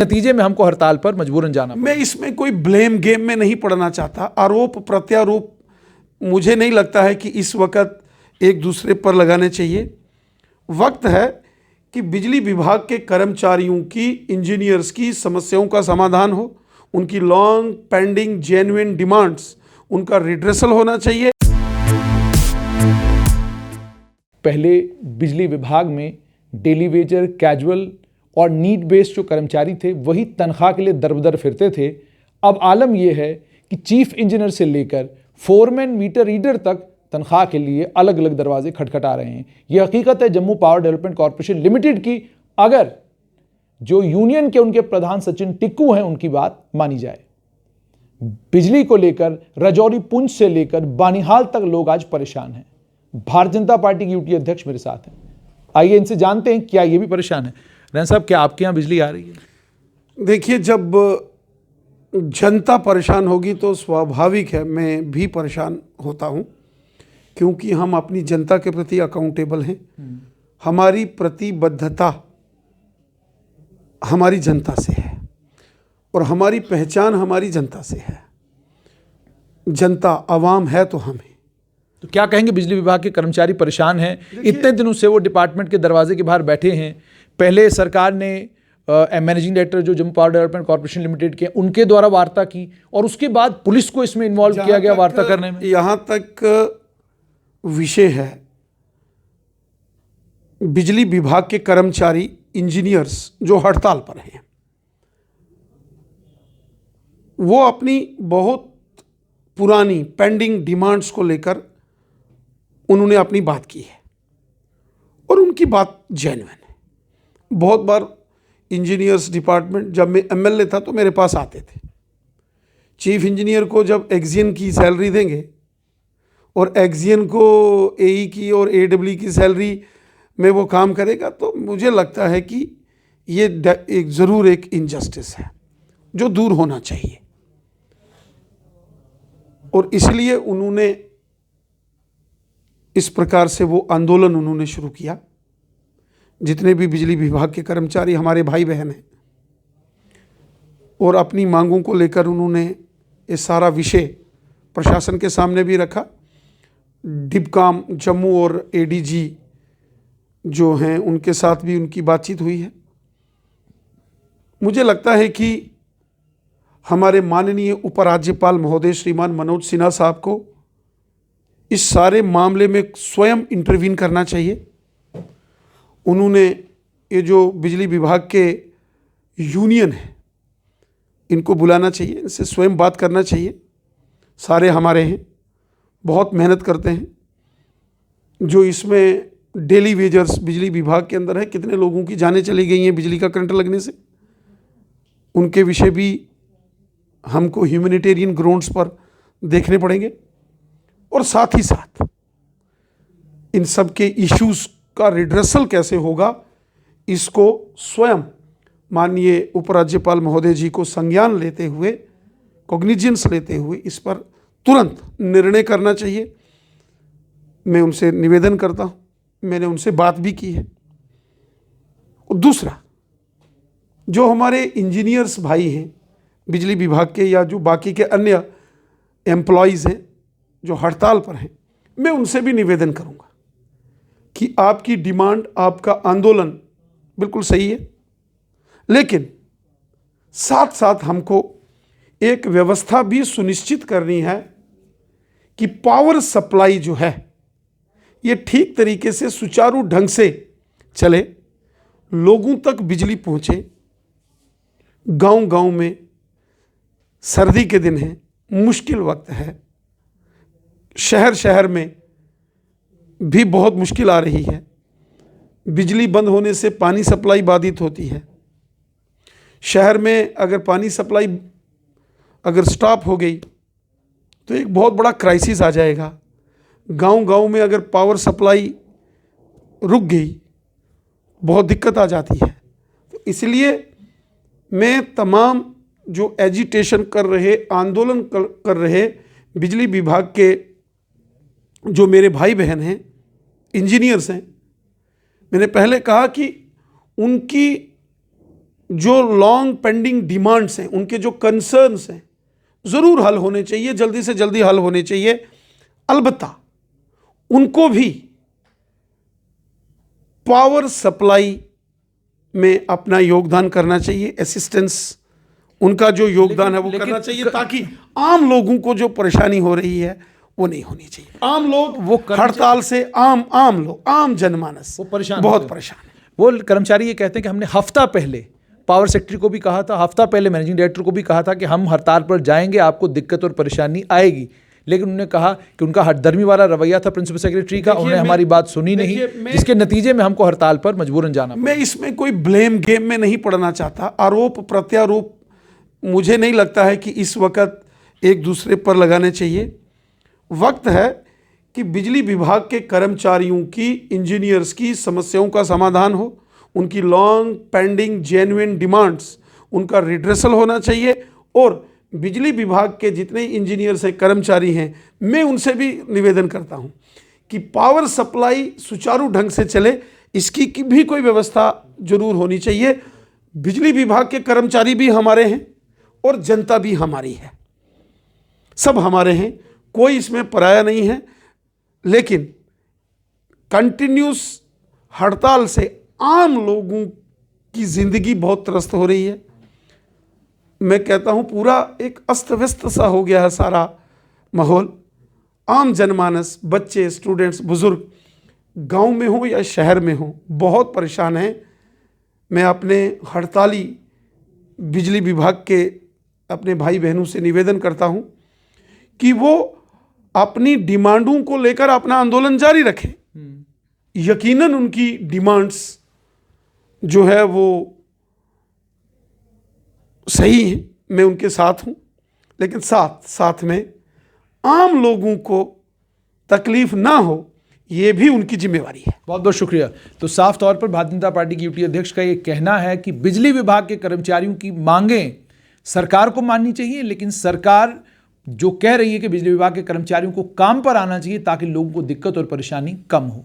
नतीजे में हमको हड़ताल पर मजबूरन जाना पड़ा। मैं इसमें कोई ब्लेम गेम में नहीं पड़ना चाहता। आरोप प्रत्यारोप मुझे नहीं लगता है कि इस वक्त एक दूसरे पर लगाने चाहिए। वक्त है कि बिजली विभाग के कर्मचारियों की, इंजीनियर्स की समस्याओं का समाधान हो, उनकी लॉन्ग पेंडिंग जेन्युइन डिमांड्स, उनका रिड्रेसल होना चाहिए। पहले बिजली विभाग में डेली वेजर, कैजुअल और नीड बेस्ड जो कर्मचारी थे वही तनख्वाह के लिए दर-बदर फिरते थे। अब आलम यह है कि चीफ इंजीनियर से लेकर फोरमैन, मीटर रीडर तक तनख्वाह के लिए अलग अलग दरवाजे खटखटा रहे हैं। यह हकीकत है Jammu power development corporation limited की, अगर जो यूनियन के उनके प्रधान सचिन टिक्कू हैं उनकी बात मानी जाए। बिजली को लेकर राजौरी, पुंछ से लेकर बानिहाल तक लोग आज परेशान हैं। भारतीय जनता पार्टी की यूटी अध्यक्ष मेरे साथ हैं, आइए इनसे जानते हैं क्या ये भी परेशान है। रैन साहब, क्या आपके यहाँ बिजली आ रही है? देखिए, जब जनता परेशान होगी तो स्वाभाविक है मैं भी परेशान होता हूँ, क्योंकि हम अपनी जनता के प्रति अकाउंटेबल हैं। हमारी प्रतिबद्धता हमारी जनता से है और हमारी पहचान हमारी जनता से है। जनता आवाम है तो हम हैं। तो क्या कहेंगे, बिजली विभाग के कर्मचारी परेशान हैं, इतने दिनों से वो डिपार्टमेंट के दरवाजे के बाहर बैठे हैं। पहले सरकार ने मैनेजिंग डायरेक्टर जो Jammu power development corporation limited के, उनके द्वारा वार्ता की और उसके बाद पुलिस को इसमें इन्वॉल्व किया गया वार्ता करने में। यहाँ तक विषय है, बिजली विभाग के कर्मचारी, इंजीनियर्स जो हड़ताल पर हैं, वो अपनी बहुत पुरानी पेंडिंग डिमांड्स को लेकर उन्होंने अपनी बात की है और उनकी बात जेन्युइन है। बहुत बार इंजीनियर्स डिपार्टमेंट, जब मैं एमएलए था तो मेरे पास आते थे। चीफ इंजीनियर को जब एक्जियन की सैलरी देंगे और एक्जियन को एई की और एडब्ल्यू की सैलरी में वो काम करेगा, तो मुझे लगता है कि ये एक ज़रूर एक इनजस्टिस है जो दूर होना चाहिए। और इसलिए उन्होंने इस प्रकार से वो आंदोलन उन्होंने शुरू किया। जितने भी बिजली विभाग के कर्मचारी हमारे भाई बहन हैं, और अपनी मांगों को लेकर उन्होंने ये सारा विषय प्रशासन के सामने भी रखा। डिबकाम जम्मू और एडीजी जो हैं उनके साथ भी उनकी बातचीत हुई है। मुझे लगता है कि हमारे माननीय उपराज्यपाल महोदय श्रीमान मनोज सिन्हा साहब को इस सारे मामले में स्वयं इंटरवीन करना चाहिए। उन्होंने ये जो बिजली विभाग के यूनियन है इनको बुलाना चाहिए, इनसे स्वयं बात करना चाहिए। सारे हमारे हैं, बहुत मेहनत करते हैं। जो इसमें डेली वेजर्स बिजली विभाग के अंदर है, कितने लोगों की जानें चली गई हैं बिजली का करंट लगने से, उनके विषय भी हमको ह्यूमैनिटेरियन ग्राउंड्स पर देखने पड़ेंगे। और साथ ही साथ इन सब के इश्यूज का रिड्रेसल कैसे होगा, इसको स्वयं माननीय उपराज्यपाल महोदय जी को संज्ञान लेते हुए, कॉग्निजेंस लेते हुए इस पर तुरंत निर्णय करना चाहिए। मैं उनसे निवेदन करता हूँ, मैंने उनसे बात भी की है। और दूसरा, जो हमारे इंजीनियर्स भाई हैं बिजली विभाग के या जो बाकी के अन्य एम्प्लॉयज़ हैं जो हड़ताल पर हैं, मैं उनसे भी निवेदन करूंगा कि आपकी डिमांड, आपका आंदोलन बिल्कुल सही है, लेकिन साथ साथ हमको एक व्यवस्था भी सुनिश्चित करनी है कि पावर सप्लाई जो है ये ठीक तरीके से सुचारू ढंग से चले, लोगों तक बिजली पहुंचे। गांव गांव में सर्दी के दिन है, मुश्किल वक्त है, शहर शहर में भी बहुत मुश्किल आ रही है। बिजली बंद होने से पानी सप्लाई बाधित होती है। शहर में अगर पानी सप्लाई अगर स्टॉप हो गई तो एक बहुत बड़ा क्राइसिस आ जाएगा। गांव गांव में अगर पावर सप्लाई रुक गई, बहुत दिक्कत आ जाती है। तो इसलिए मैं तमाम जो एजिटेशन कर रहे, आंदोलन कर रहे बिजली विभाग के जो मेरे भाई बहन हैं, इंजीनियर्स हैं, मैंने पहले कहा कि उनकी जो लॉन्ग पेंडिंग डिमांड्स हैं, उनके जो कंसर्न्स हैं, ज़रूर हल होने चाहिए, जल्दी से जल्दी हल होने चाहिए। अलबत्ता उनको भी पावर सप्लाई में अपना योगदान करना चाहिए, असिस्टेंस उनका जो योगदान है वो करना चाहिए, ताकि आम लोगों को जो परेशानी हो रही है वो नहीं होनी चाहिए। आम लोग वो हड़ताल से आम लोग, आम जनमानस वो परेशान, बहुत परेशान है। वो कर्मचारी ये कहते हैं कि हमने हफ्ता पहले पावर सेक्रेटरी को भी कहा था, हफ्ता पहले मैनेजिंग डायरेक्टर को भी कहा था कि हम हड़ताल पर जाएंगे, आपको दिक्कत और परेशानी आएगी, लेकिन उन्होंने कहा कि उनका हठधर्मी वाला रवैया था प्रिंसिपल सेक्रेटरी का, उन्होंने हमारी बात सुनी नहीं, जिसके नतीजे में हमको हड़ताल पर मजबूरन जाना पड़ा। मैं इसमें कोई ब्लेम गेम में नहीं पड़ना चाहता, आरोप प्रत्यारोप मुझे नहीं लगता है कि इस वक्त एक दूसरे पर लगाने चाहिए। वक्त है कि बिजली विभाग के कर्मचारियों की, इंजीनियर्स की समस्याओं का समाधान हो, उनकी लॉन्ग पेंडिंग जेन्युइन डिमांड्स, उनका रिड्रेसल होना चाहिए। और बिजली विभाग के जितने इंजीनियर्स हैं, कर्मचारी हैं, मैं उनसे भी निवेदन करता हूं कि पावर सप्लाई सुचारू ढंग से चले, इसकी की भी कोई व्यवस्था जरूर होनी चाहिए। बिजली विभाग के कर्मचारी भी हमारे हैं और जनता भी हमारी है, सब हमारे हैं, कोई इसमें पराया नहीं है। लेकिन कंटिन्यूस हड़ताल से आम लोगों की जिंदगी बहुत त्रस्त हो रही है। मैं कहता हूं पूरा एक अस्त व्यस्त सा हो गया है सारा माहौल। आम जनमानस, बच्चे, स्टूडेंट्स, बुजुर्ग, गांव में हो या शहर में हो, बहुत परेशान हैं। मैं अपने हड़ताली बिजली विभाग के अपने भाई बहनों से निवेदन करता हूं कि वो अपनी डिमांडों को लेकर अपना आंदोलन जारी रखें। यकीनन उनकी डिमांड्स जो है वो सही है, मैं उनके साथ हूं, लेकिन साथ में आम लोगों को तकलीफ ना हो, ये भी उनकी जिम्मेवारी है। बहुत बहुत शुक्रिया। तो साफ तौर पर भारतीय जनता पार्टी की यूटी अध्यक्ष का ये कहना है कि बिजली विभाग के कर्मचारियों की मांगें सरकार को माननी चाहिए, लेकिन सरकार जो कह रही है कि बिजली विभाग के कर्मचारियों को काम पर आना चाहिए ताकि लोगों को दिक्कत और परेशानी कम हो।